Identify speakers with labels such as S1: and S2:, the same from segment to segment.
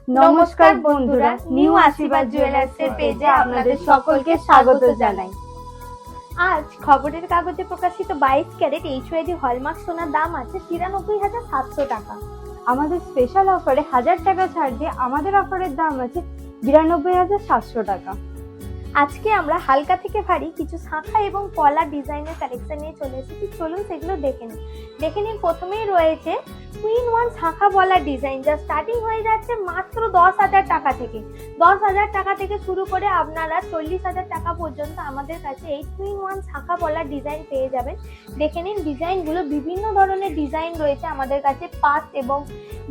S1: নমস্কার বন্ধুরা, নিউ আশীর্বাদ জুয়েলার্সের পেজে আপনাদের সকলকে স্বাগত জানাই।
S2: আজ খবরের কাগজে প্রকাশিত 22 ক্যারেট এইচওআইডি হলমার্ক সোনার দাম আছে ৯৩,৭০০ টাকা।
S1: আমাদের স্পেশাল অফারে 1000 টাকা ছাড় দিয়ে আমাদের অফারের দাম আছে ৯২,৭০০ টাকা।
S2: আজকে আমরা হালকা থেকে ভারী কিছু শাঁখা এবং পলা ডিজাইনের কালেকশন নিয়ে চলে এসেছি, চলুন সেগুলো দেখে নিন। প্রথমেই রয়েছে টুইন ওয়ান শাঁখা পলা ডিজাইন, যা স্টার্টিং হয়ে যাচ্ছে মাত্র 10,000 টাকা থেকে। 10,000 টাকা থেকে শুরু করে আপনারা 40,000 টাকা পর্যন্ত আমাদের কাছে এই টুইন ওয়ান শাঁখা পলা ডিজাইন পেয়ে যাবেন। দেখে নিন ডিজাইনগুলো, বিভিন্ন ধরনের ডিজাইন রয়েছে আমাদের কাছে, পাত এবং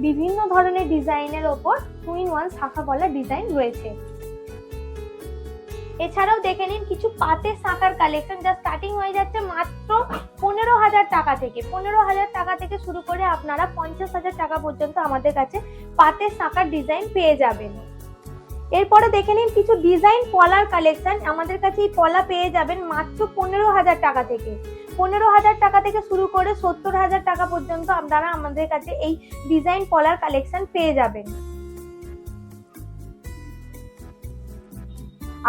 S2: বিভিন্ন ধরনের ডিজাইনের ওপর টুইন ওয়ান শাঁখা পলা ডিজাইন রয়েছে। এছাড়াও দেখে নিন কিছু পাতের শাঁখার কালেকশন, যা স্টার্টিং হয়ে যাচ্ছে মাত্র 15,000 টাকা থেকে। 15,000 টাকা থেকে শুরু করে আপনারা 50,000 টাকা পর্যন্ত আমাদের কাছে পাতের শাঁখার ডিজাইন পেয়ে যাবেন। এরপরে দেখে নিন কিছু ডিজাইন পলার কালেকশন, আমাদের কাছে এই পলা পেয়ে যাবেন মাত্র 15,000 টাকা থেকে। 15,000 টাকা থেকে শুরু করে 70,000 টাকা পর্যন্ত আপনারা আমাদের কাছে এই ডিজাইন পলার কালেকশন পেয়ে যাবেন।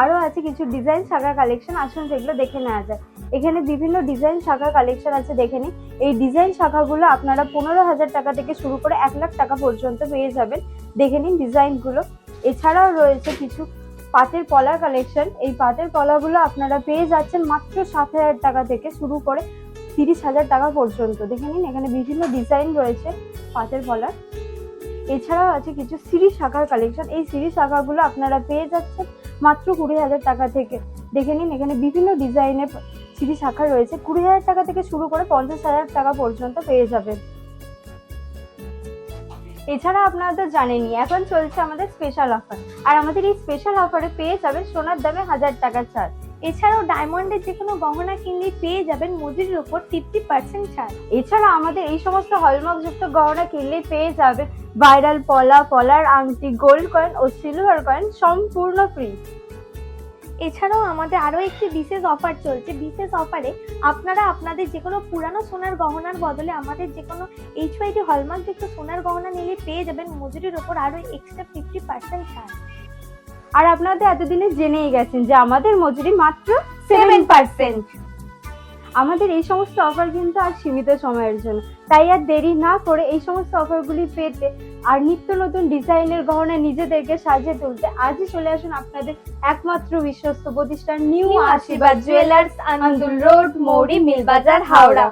S1: আরো আছে কিছু ডিজাইন শাখার কালেকশন, আসুন সেগুলো দেখে নেওয়া যায়। এখানে বিভিন্ন ডিজাইন শাখার কালেকশন আছে, দেখে নিন। এই ডিজাইন শাখাগুলো আপনারা 15,000 টাকা থেকে শুরু করে 1,00,000 টাকা পর্যন্ত পেয়ে যাবেন। দেখে নিন ডিজাইনগুলো। এছাড়াও রয়েছে কিছু পাতের পলার কালেকশন। এই পাতের পলাগুলো আপনারা পেয়ে যাচ্ছেন মাত্র 7,000 টাকা থেকে শুরু করে 30,000 টাকা পর্যন্ত। দেখে নিন এখানে বিভিন্ন ডিজাইন রয়েছে পাতের পলার। এছাড়াও আছে কিছু সিরি শাখার কালেকশন। এই সিরি শাখাগুলো আপনারা পেয়ে যাচ্ছেন মাত্র 20,000 টাকা থেকে। দেখে নিন এখানে বিভিন্ন ডিজাইনের সিরি শাখা রয়েছে, 20,000 টাকা থেকে শুরু করে 50,000 টাকা পর্যন্ত পেয়ে যাবেন। এছাড়া আপনারা তো জানেনই এখন চলছে আমাদের স্পেশাল অফার, আর আমাদের এই স্পেশাল অফারে পেয়ে যাবেন সোনার দামে 1000 টাকা ছাড়।
S2: এছাড়াও ডায়মন্ডের যে কোনো গহনা কিনলে পেয়ে যাবেন মজুরির উপর 50% ছাড়।
S1: এছাড়া আমাদের এই সমস্ত হলমার্ক যুক্ত গহনা কিনলে পেয়ে যাবেন ভাইরাল পলা, পলার আংটি, গোল্ড কয়েন ও সিলভার কয়েন সম্পূর্ণ ফ্রি।
S2: এছাড়াও আমাদের আরো একটি বিশেষ অফার চলছে। বিশেষ অফারে আপনারা আপনাদের যে কোনো পুরানো সোনার গহনার বদলে আমাদের যে কোনো এইচওআইডি হলমার্ক যুক্ত সোনার গহনা নিলে পেয়ে যাবেন মজুরির উপর আরো এক্সট্রা 50% ছাড়।
S1: আর আপনারা তো এতদিনে জেনেই গেছেন যে আমাদের মজুরি মাত্র 7%। আমাদের এই সমস্ত অফার কিন্তু আর সীমিত সময়ের জন্য, তাই আর দেরি না করে এই সমস্ত অফারগুলি পেতে আর নিত্য নতুন ডিজাইনের গহনা নিজেদেরকে সাজিয়ে তুলতে আজই চলে আসুন আপনাদের একমাত্র বিশ্বস্ত প্রতিষ্ঠান নিউ আশীর্বাদ জুয়েলার্স, আনন্দুল রোড, মৌরি, মিলবাজার, হাওড়া।